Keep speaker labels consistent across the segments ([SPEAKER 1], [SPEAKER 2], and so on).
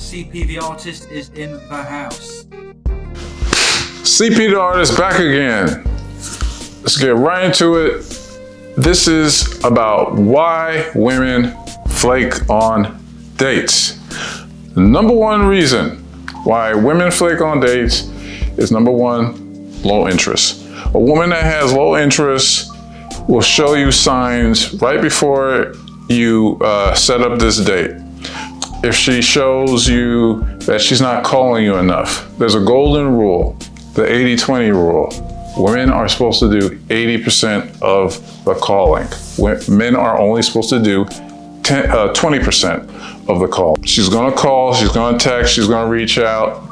[SPEAKER 1] CP the artist is in the house.
[SPEAKER 2] CP the artist back again. Let's get right into it. This is about why women flake on dates. The number one reason why women flake on dates is number one, low interest. A woman that has low interest will show you signs right before you set up this date. If she shows you that she's not calling you enough, there's a golden rule, the 80-20 rule. Women are supposed to do 80% of the calling. Men are only supposed to do 20% of the call. She's gonna call, she's gonna text, she's gonna reach out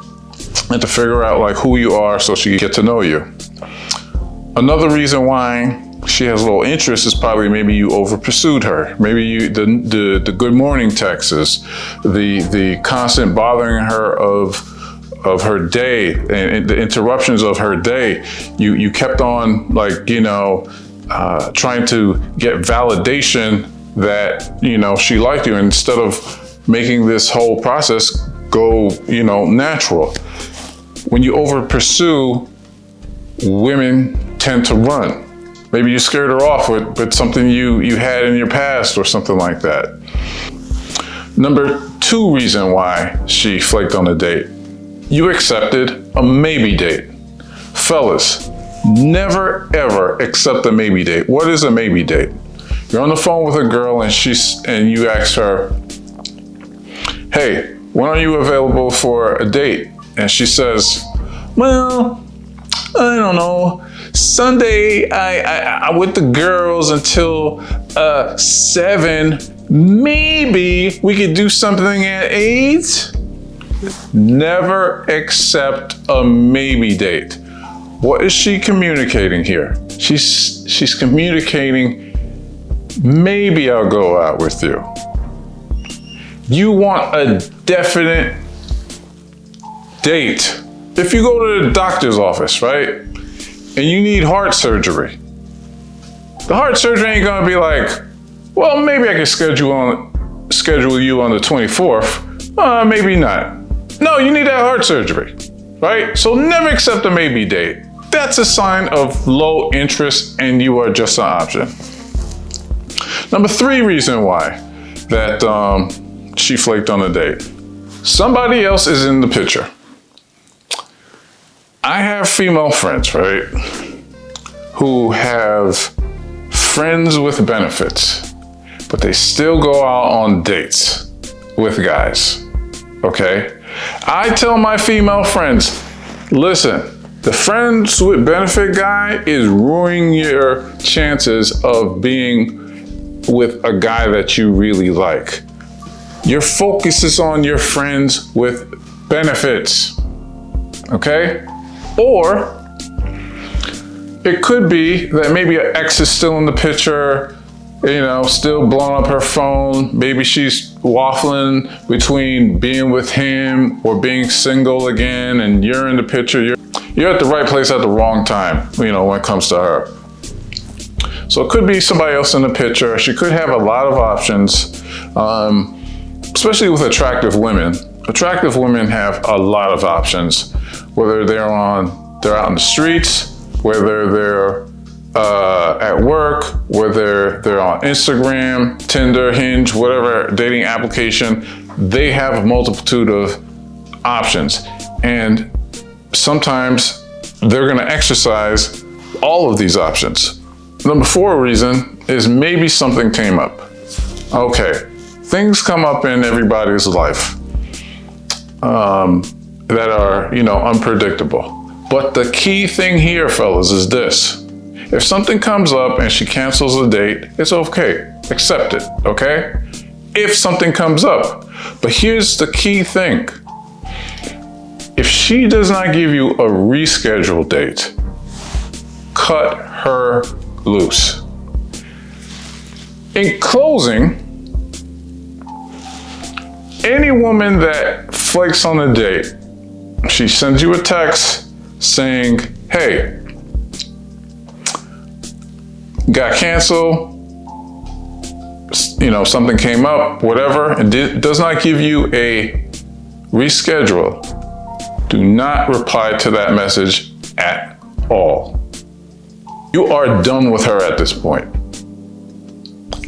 [SPEAKER 2] and to figure out like who you are so she can get to know you. Another reason why she has low interest is probably maybe you over pursued her. Maybe the good morning texts, the constant bothering her of her day and the interruptions of her day. You kept on trying to get validation that she liked you instead of making this whole process go natural. When you over pursue, women tend to run. Maybe you scared her off with something you had in your past or something like that. Number two reason why she flaked on a date. You accepted a maybe date. Fellas, never ever accept a maybe date. What is a maybe date? You're on the phone with a girl and you ask her, hey, when are you available for a date? And she says, well, I don't know. Sunday, I with the girls until 7. Maybe we could do something at 8. Never accept a maybe date. What is she communicating here? She's communicating, maybe I'll go out with you. You want a definite date. If you go to the doctor's office, right, and you need heart surgery, the heart surgery ain't gonna be like, well, maybe I can schedule you on the 24th. Maybe not. No, you need that heart surgery, right? So never accept a maybe date. That's a sign of low interest and you are just an option. Number three reason why that she flaked on a date. Somebody else is in the picture. I have female friends, right, who have friends with benefits, but they still go out on dates with guys, okay? I tell my female friends, listen, the friends with benefit guy is ruining your chances of being with a guy that you really like. Your focus is on your friends with benefits, okay? Or it could be that maybe an ex is still in the picture, still blowing up her phone. Maybe she's waffling between being with him or being single again, and you're in the picture. You're at the right place at the wrong time, when it comes to her. So it could be somebody else in the picture. She could have a lot of options, especially with attractive women. Attractive women have a lot of options, whether they're out in the streets, whether they're at work, whether they're on Instagram, Tinder, Hinge, whatever dating application. They have a multitude of options, and sometimes they're going to exercise all of these options. Number four reason is maybe something came up. Okay, things come up in everybody's life that are, unpredictable. But the key thing here, fellas, is this. If something comes up and she cancels the date, it's okay. Accept it, okay? If something comes up. But here's the key thing. If she does not give you a rescheduled date, cut her loose. In closing, any woman that flakes on a date, she sends you a text saying, hey, got canceled, something came up, whatever, and does not give you a reschedule. Do not reply to that message at all. You are done with her at this point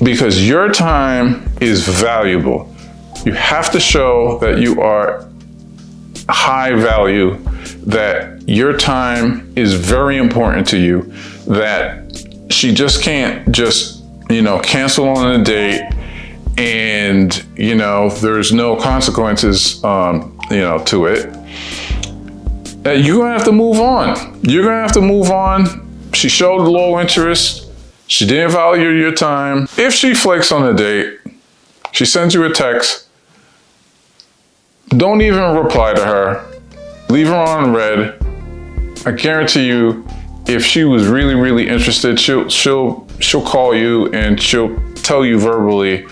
[SPEAKER 2] because your time is valuable. You have to show that you are high value, that your time is very important to you, that she just can't just, cancel on a date and, there's no consequences, to it. You're gonna have to move on. You're gonna have to move on. She showed low interest. She didn't value your time. If she flakes on a date, she sends you a text, don't even reply to her. Leave her on red. I guarantee you, if she was really, really interested, she'll call you and she'll tell you verbally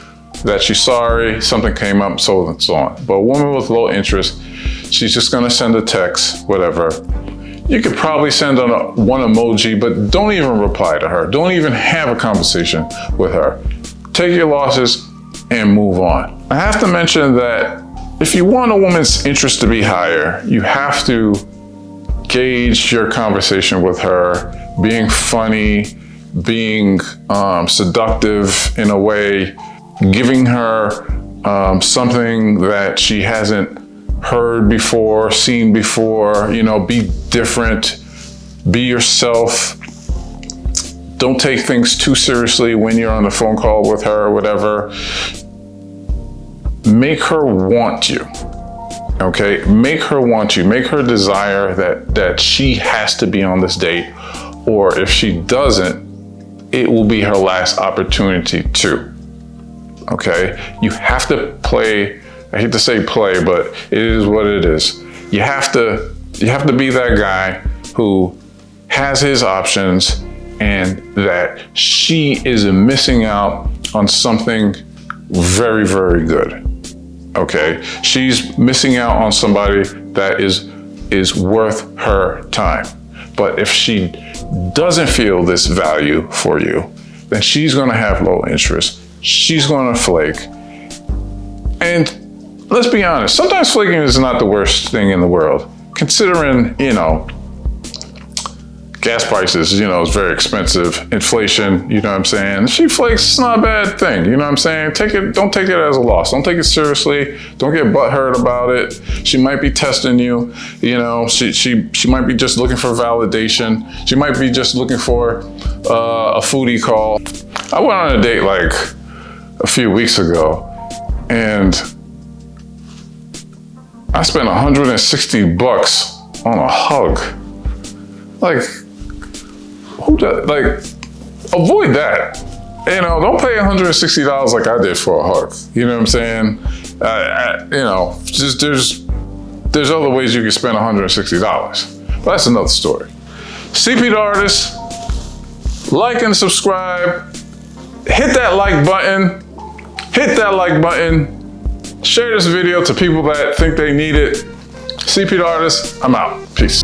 [SPEAKER 2] that she's sorry, something came up, so and so on. But a woman with low interest, she's just gonna send a text, whatever. You could probably send on one emoji, but don't even reply to her. Don't even have a conversation with her. Take your losses and move on. I have to mention that if you want a woman's interest to be higher, you have to gauge your conversation with her, being funny, being seductive in a way, giving her something that she hasn't heard before, seen before, be different, be yourself. Don't take things too seriously when you're on the phone call with her or whatever. Make her want you, okay? Make her want you. Make her desire that she has to be on this date, or if she doesn't, it will be her last opportunity too, okay? You have to play, I hate to say play, but it is what it is. You have to be that guy who has his options and that she is missing out on something very, very good. Okay, she's missing out on somebody that is worth her time. But if she doesn't feel this value for you, then she's gonna have low interest. She's gonna flake. And let's be honest, sometimes flaking is not the worst thing in the world. Considering, gas prices, is very expensive. Inflation, you know what I'm saying? If she flakes, it's not a bad thing, you know what I'm saying? Don't take it as a loss. Don't take it seriously. Don't get butthurt about it. She might be testing you, she might be just looking for validation. She might be just looking for a foodie call. I went on a date like a few weeks ago and I spent $160 on a hug. Like, who does, avoid that. Don't pay $160 like I did for a hug. You know what I'm saying? Just there's other ways you can spend $160. But that's another story. CP the Artist, like and subscribe. Hit that like button. Hit that like button. Share this video to people that think they need it. CP the Artist, I'm out. Peace.